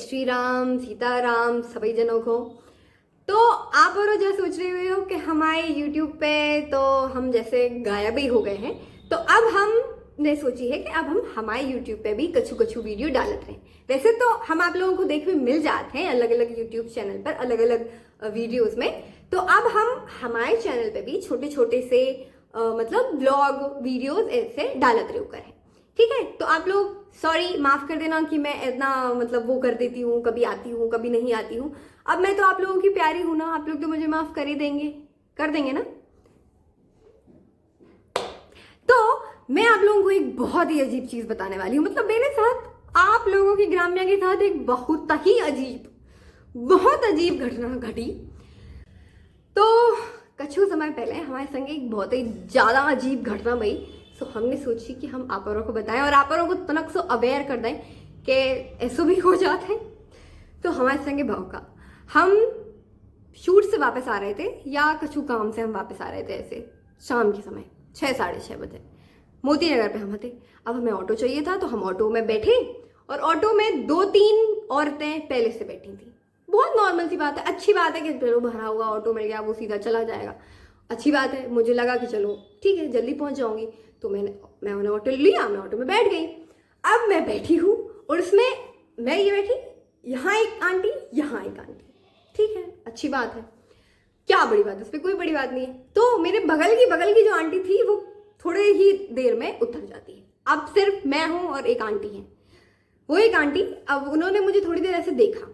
श्री राम सीताराम सभी जनों को। तो आप और जो सोच रहे हो कि हमारे YouTube पे तो हम जैसे गायब ही हो गए हैं, तो अब हमने सोची है कि अब हम हमारे YouTube पे भी कछु कछु वीडियो डालते हैं। वैसे तो हम आप लोगों को देखने मिल जाते हैं अलग अलग YouTube चैनल पर अलग अलग वीडियोस में, तो अब हम हमारे चैनल पे भी छोटे छोटे से मतलब ब्लॉग वीडियोस ऐसे डालत रहे करें। ठीक है, तो आप लोग सॉरी माफ कर देना कि मैं इतना मतलब वो कर देती हूँ, कभी आती हूँ कभी नहीं आती हूँ। अब मैं तो आप लोगों की प्यारी हूं ना, आप लोग तो मुझे माफ कर ही देंगे, कर देंगे ना। तो मैं आप लोगों को एक बहुत ही अजीब चीज बताने वाली हूँ। मतलब मेरे साथ आप लोगों की ग्राम्या के साथ एक बहुत अजीब घटना घटी। तो कुछ समय पहले हमारे संग एक बहुत ही ज्यादा अजीब घटना हुई। तो हमने सोची कि हम आप को बताएं और आप को तनक सो अवेयर कर दें कि ऐसा भी हो जाता है। तो हमारे संग भौका, हम शूट से वापस आ रहे थे या कछु काम से हम वापस आ रहे थे, ऐसे शाम के समय 6 साढ़े 6 बजे मोती नगर पे हम थे। अब हमें ऑटो चाहिए था, तो हम ऑटो में बैठे और ऑटो में 2-3 औरतें पहले से बैठी थी। बहुत नॉर्मल सी बात है, अच्छी बात है कि चलो भरा हुआ ऑटो मिल गया, वो सीधा चला जाएगा, अच्छी बात है। मुझे लगा कि चलो ठीक है जल्दी पहुंच जाऊंगी, तो मैं उन्हें ऑटो लिया, मैं ऑटो में बैठ गई। अब मैं बैठी हूँ और उसमें मैं ये बैठी, यहाँ एक आंटी यहाँ एक आंटी, ठीक है अच्छी बात है, क्या बड़ी बात है, उस पर कोई बड़ी बात नहीं है। तो मेरे बगल की जो आंटी थी वो थोड़े ही देर में उतर जाती है। अब सिर्फ मैं हूं और एक आंटी है, वो एक आंटी। अब उन्होंने मुझे थोड़ी देर ऐसे देखा,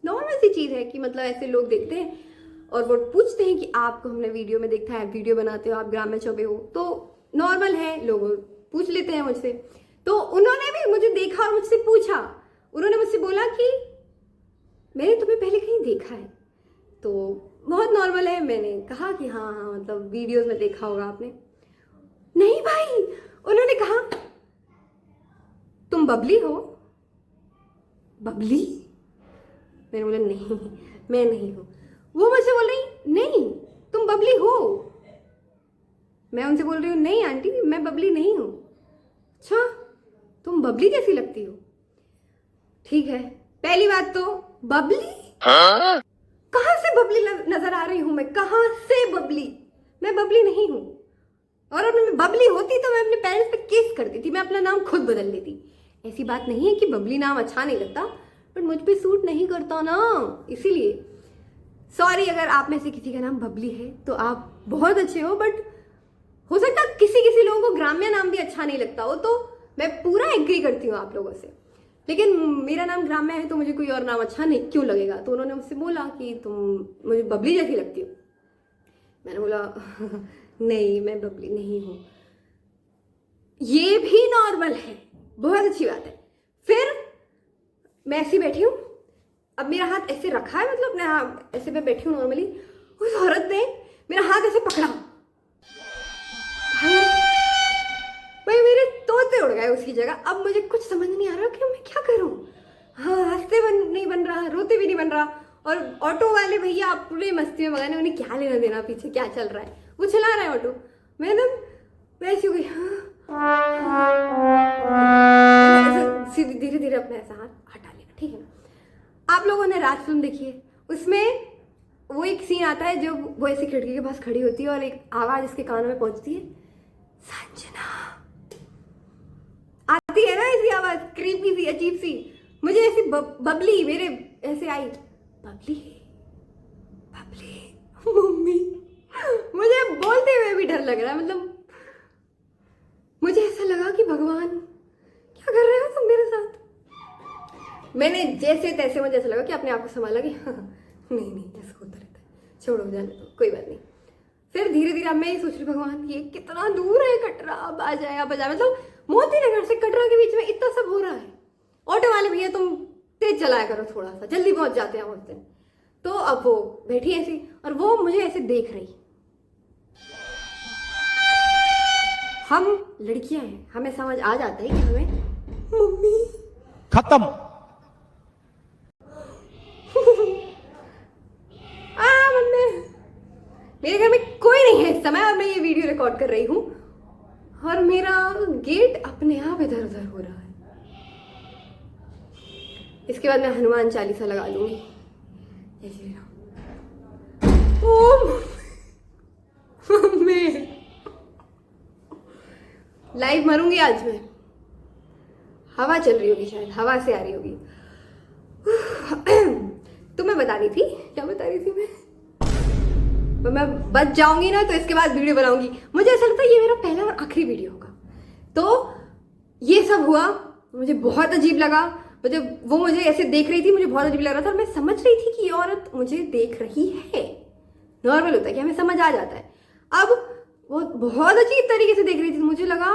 नॉर्मल सी चीज है कि मतलब ऐसे लोग देखते हैं और वो पूछते हैं कि आपको हमने वीडियो में देखा है, वीडियो बनाते हो आप, ग्राम में छुपे हो, तो नॉर्मल है, लोग पूछ लेते हैं मुझसे। तो उन्होंने भी मुझे देखा और मुझसे पूछा, उन्होंने मुझसे बोला कि मैंने तुम्हें पहले कहीं देखा है। तो बहुत नॉर्मल है, मैंने कहा कि हाँ हाँ मतलब वीडियोस में देखा होगा आपने। नहीं भाई, उन्होंने कहा तुम बबली हो। बबली? मैंने बोला नहीं मैं नहीं हूं। वो मुझसे बोल रही नहीं तुम बबली हो। मैं उनसे बोल रही हूँ नहीं आंटी मैं बबली नहीं हूं। अच्छा तुम बबली जैसी लगती हो। ठीक है, पहली बात तो बबली, कहां से बबली नजर आ रही हूं मैं, कहां से बबली? मैं बबली नहीं हूं। और अगर मैं बबली होती तो मैं अपने पेरेंट्स पे केस करती थी, मैं अपना नाम खुद बदल लेती। ऐसी बात नहीं है कि बबली नाम अच्छा नहीं लगता, बट मुझ पे सूट नहीं करता ना, इसीलिए सॉरी अगर आप में से किसी का नाम बबली है तो आप बहुत अच्छे हो, बट हो सकता है किसी लोगों को ग्राम्य नाम भी अच्छा नहीं लगता हो, तो मैं पूरा एग्री करती हूँ आप लोगों से। लेकिन मेरा नाम ग्राम्य है तो मुझे कोई और नाम अच्छा नहीं क्यों लगेगा। तो उन्होंने मुझसे बोला कि तुम मुझे बबली जैसी लगती हो। मैंने बोला नहीं मैं बबली नहीं हूं। ये भी नॉर्मल है, बहुत अच्छी बात है। फिर मैं ऐसी बैठी हूं, अब मेरा हाथ ऐसे रखा है, मतलब मैं ऐसे मैं बैठी हूँ नॉर्मली, उस औरत ने मेरा हाथ ऐसे पकड़ा, भाई मेरे तोते उड़ गए उसकी जगह। अब मुझे कुछ समझ नहीं आ रहा कि मैं क्या करूं। हाँ हंसते नहीं बन रहा, रोते भी नहीं बन रहा। और ऑटो वाले भैया पूरे मस्ती में मगन है, उन्हें क्या लेना देना पीछे क्या चल रहा है, वो चला रहा है ऑटो। मैं वैसी हो गई, सीधे धीरे धीरे अपना ऐसा हाथ हटा लिया। ठीक है ना, आप लोगों ने राज फिल्म देखी है, उसमें वो एक सीन आता है जब वो ऐसी खिड़की के पास खड़ी होती है और एक आवाज इसके कानों में पहुंचती है, संजना आती है ना, ऐसी आवाज क्रीपी सी अजीब सी। मुझे ऐसी बबली मेरे ऐसे आई, बबली बबली मम्मी, मुझे बोलते हुए भी डर लग रहा है। मतलब मुझे ऐसा लगा कि भगवान क्या कर रहे हो तुम मेरे साथ। मैंने जैसे तैसे मुझे ऐसा लगा कि अपने आप को संभाला कि हाँ, नहीं ऐसा होता रहता है, छोड़ो जाने दो कोई बात नहीं। फिर धीरे धीरे अब मैं ये सोच रही भगवान ये कितना दूर है कटरा, अब आ जाए अब आ जाए। मतलब मोती नगर से कटरा के बीच में इतना सब हो रहा है। ऑटो वाले भैया तुम तेज चलाया करो, थोड़ा सा जल्दी पहुंच जाते हैं उस दिन। तो अब वो बैठी ऐसी और वो मुझे ऐसे देख रही। हम लड़कियां हैं, हमें समझ आ जाता है कि हमें मम्मी खत्म मम्मी। मेरे घर में कोई नहीं है इस समय और मैं ये वीडियो रिकॉर्ड कर रही हूँ और मेरा गेट अपने आप इधर उधर हो रहा है। इसके बाद मैं हनुमान चालीसा लगा लूंगी। जय श्री राम। ओम मम्मी, लाइव मरूंगी आज मैं। हवा चल रही होगी, शायद हवा से आ रही होगी। तो मैं बता रही थी, क्या बता रही थी मैं बच जाऊंगी ना तो इसके बाद वीडियो बनाऊंगी। मुझे ऐसा लगता है ये मेरा पहला और आखिरी वीडियो होगा। तो ये सब हुआ, मुझे बहुत अजीब लगा। वो मुझे ऐसे देख रही थी, मुझे बहुत अजीब लग रहा था और मैं समझ रही थी कि ये औरत मुझे देख रही है। नॉर्मल होता है कि हमें समझ आ जाता है। अब वो बहुत अजीब तरीके से देख रही थी। मुझे लगा,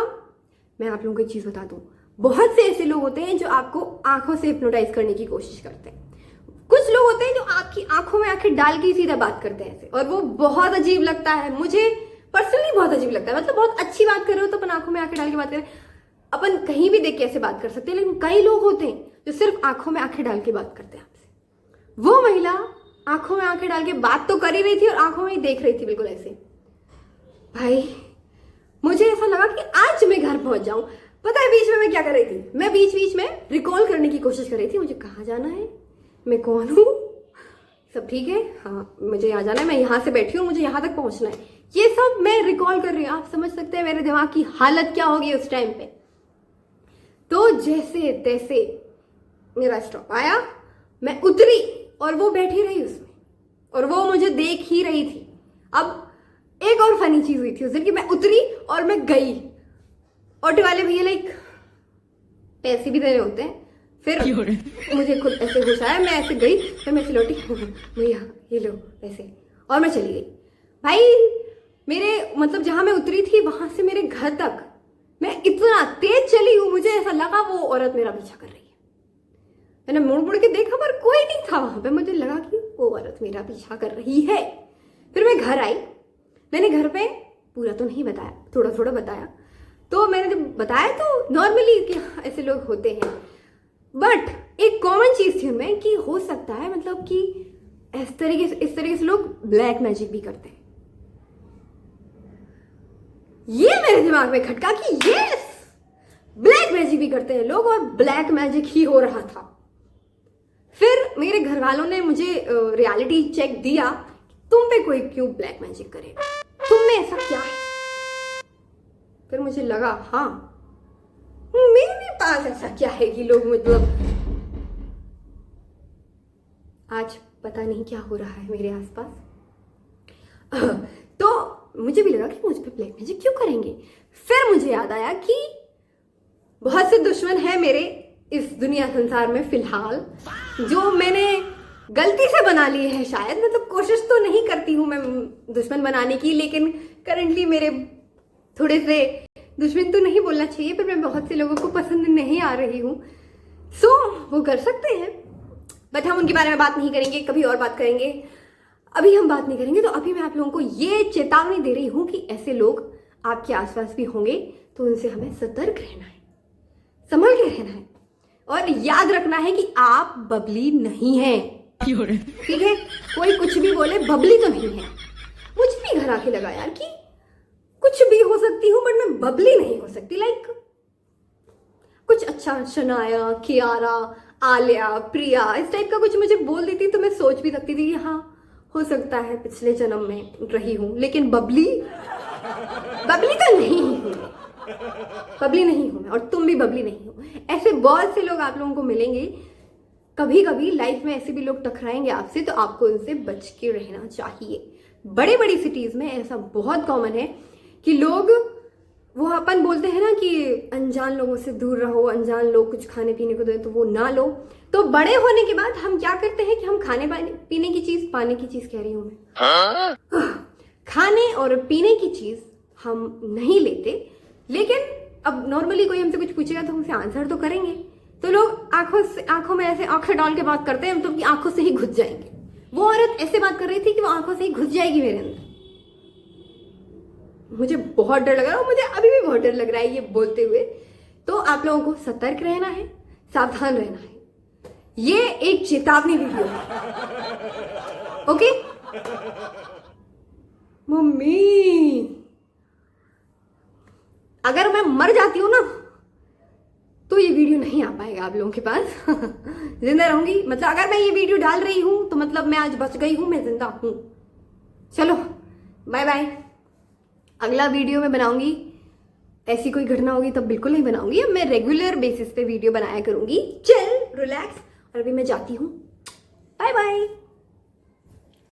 मैं आप लोगों को एक चीज बता दूं, बहुत से ऐसे लोग होते हैं जो आपको आंखों से हिप्नोटाइज करने की कोशिश करते हैं। कुछ लोग होते हैं जो आपकी आंखों में आंखें डाल के सीधा बात करते हैं ऐसे, और वो बहुत अजीब लगता है। मुझे पर्सनली बहुत अजीब लगता है। मतलब बहुत अच्छी बात कर रहे हो तो अपन आंखों में आंखें डाल के बात करें, अपन कहीं भी देख के ऐसे बात कर सकते हैं। लेकिन कई लोग होते हैं जो सिर्फ आंखों में आंखें डाल के बात करते हैं आपसे। वो महिला आंखों में आंखें डाल के बात तो कर ही रही थी और आंखों में ही देख रही थी, बिल्कुल ऐसे। भाई मुझे ऐसा लगा कि आज मैं घर पहुंच जाऊं। पता है बीच में मैं क्या कर रही थी? मैं बीच बीच में रिकॉल करने की कोशिश कर रही थी। मुझे कहाँ जाना है, मैं कौन हूँ, सब ठीक है, हाँ मुझे यहाँ जाना है, मैं यहाँ से बैठी हूँ, मुझे यहाँ तक पहुंचना है, ये सब मैं रिकॉल कर रही हूँ। आप समझ सकते हैं मेरे दिमाग की हालत क्या होगी उस टाइम पे। तो जैसे तैसे मेरा स्टॉप आया, मैं उतरी और वो बैठी रही उसमें, और वो मुझे देख ही रही थी। अब एक और फनी चीज हुई थी उस दिन कि मैं उतरी और मैं गई। ऑटो वाले भैया लाइक पैसे भी देने होते हैं, फिर मुझे खुद ऐसे घुसाया, मैं ऐसे गई, फिर मैं ऐसे लौटी, भैया ये लो पैसे, और मैं चली गई। भाई मेरे मतलब जहां मैं उतरी थी वहां से मेरे घर तक मैं इतना तेज चली हूं, मुझे ऐसा लगा वो औरत मेरा पीछा कर रही है। मैंने मुड़ मुड़ के देखा पर कोई नहीं था वहां पे। मुझे लगा कि वो औरत मेरा पीछा कर रही है। फिर मैं घर आई। मैंने घर पे पूरा तो नहीं बताया, थोड़ा थोड़ा बताया। तो मैंने जब बताया तो नॉर्मली कि ऐसे लोग होते हैं, बट एक कॉमन चीज थी उनमें कि हो सकता है मतलब कि इस तरीके से लोग ब्लैक मैजिक भी करते हैं। ये मेरे दिमाग में खटका कि यस, ब्लैक मैजिक भी करते हैं लोग, और ब्लैक मैजिक ही हो रहा था। फिर मेरे घर वालों ने मुझे रियलिटी चेक दिया, तुम पे कोई क्यों ब्लैक मैजिक करेगा, तुम में ऐसा क्या है। फिर मुझे लगा हाँ मेरे पास ऐसा क्या है कि लोग मतलब आज पता नहीं क्या हो रहा है मेरे आसपास। तो मुझे भी लगा कि मुझ पे ब्लैक मैजिक क्यों करेंगे। फिर मुझे याद आया कि बहुत से दुश्मन है मेरे इस दुनिया संसार में फिलहाल, जो मैंने गलती से बना लिए है शायद। मतलब कोशिश तो नहीं करती हूँ मैं दुश्मन बनाने की, लेकिन करंटली मेरे थोड़े से दुश्मन तो नहीं बोलना चाहिए, पर मैं बहुत से लोगों को पसंद नहीं आ रही हूँ। सो वो कर सकते हैं, बट हम उनके बारे में बात नहीं करेंगे, कभी और बात करेंगे। अभी हम बात नहीं करेंगे। तो अभी मैं आप लोगों को ये चेतावनी दे रही हूँ कि ऐसे लोग आपके आसपास भी होंगे, तो उनसे हमें सतर्क रहना है, संभल के रहना है, और याद रखना है कि आप बबली नहीं है। ठीक है, कोई कुछ भी बोले बबली तो नहीं है। मुझे भी घर आके लगा यार कि कुछ भी हो सकती हूँ बट मैं बबली नहीं हो सकती। लाइक कुछ अच्छा शनाया, कियारा, आलिया, प्रिया इस टाइप का कुछ मुझे बोल देती तो मैं सोच भी सकती थी कि हाँ हो सकता है पिछले जन्म में रही हूँ, लेकिन बबली तो नहीं हूँ, बबली नहीं हूँ मैं, और तुम भी बबली नहीं हो। ऐसे बहुत से लोग आप लोगों को मिलेंगे, कभी कभी लाइफ में ऐसे भी लोग टकराएंगे आपसे, तो आपको उनसे बच के रहना चाहिए। बड़ी बड़ी सिटीज में ऐसा बहुत कॉमन है कि लोग, वो अपन बोलते हैं ना कि अनजान लोगों से दूर रहो, अनजान लोग कुछ खाने पीने को दे तो वो ना लो। तो बड़े होने के बाद हम क्या करते हैं कि हम खाने पीने की चीज, पाने की चीज कह रही हूं मैं, खाने और पीने की चीज हम नहीं लेते। लेकिन अब नॉर्मली कोई हमसे कुछ पूछेगा तो हमसे आंसर तो करेंगे, तो लोग आंखों में ऐसे आंखें डाल के बात करते हैं, मतलब कि आंखों से ही घुस जाएंगे। वो औरत ऐसे बात कर रही थी कि वो आंखों से ही घुस जाएगी मेरे अंदर। मुझे बहुत डर लग रहा है, और मुझे अभी भी बहुत डर लग रहा है ये बोलते हुए। तो आप लोगों को सतर्क रहना है, सावधान रहना है। ये एक चेतावनी वीडियो है, ओके मम्मी। अगर मैं मर जाती हूं ना तो ये वीडियो नहीं आ पाएगा आप लोगों के पास। जिंदा रहूंगी, मतलब अगर मैं ये वीडियो डाल रही हूँ तो मतलब मैं आज बच गई हूँ, मैं जिंदा हूँ। चलो बाय बाय, अगला वीडियो में बनाऊंगी। ऐसी कोई घटना होगी तब बिल्कुल नहीं बनाऊंगी, अब मैं रेगुलर बेसिस पे वीडियो बनाया करूंगी। चिल, रिलैक्स, और अभी मैं जाती हूँ। Bye bye.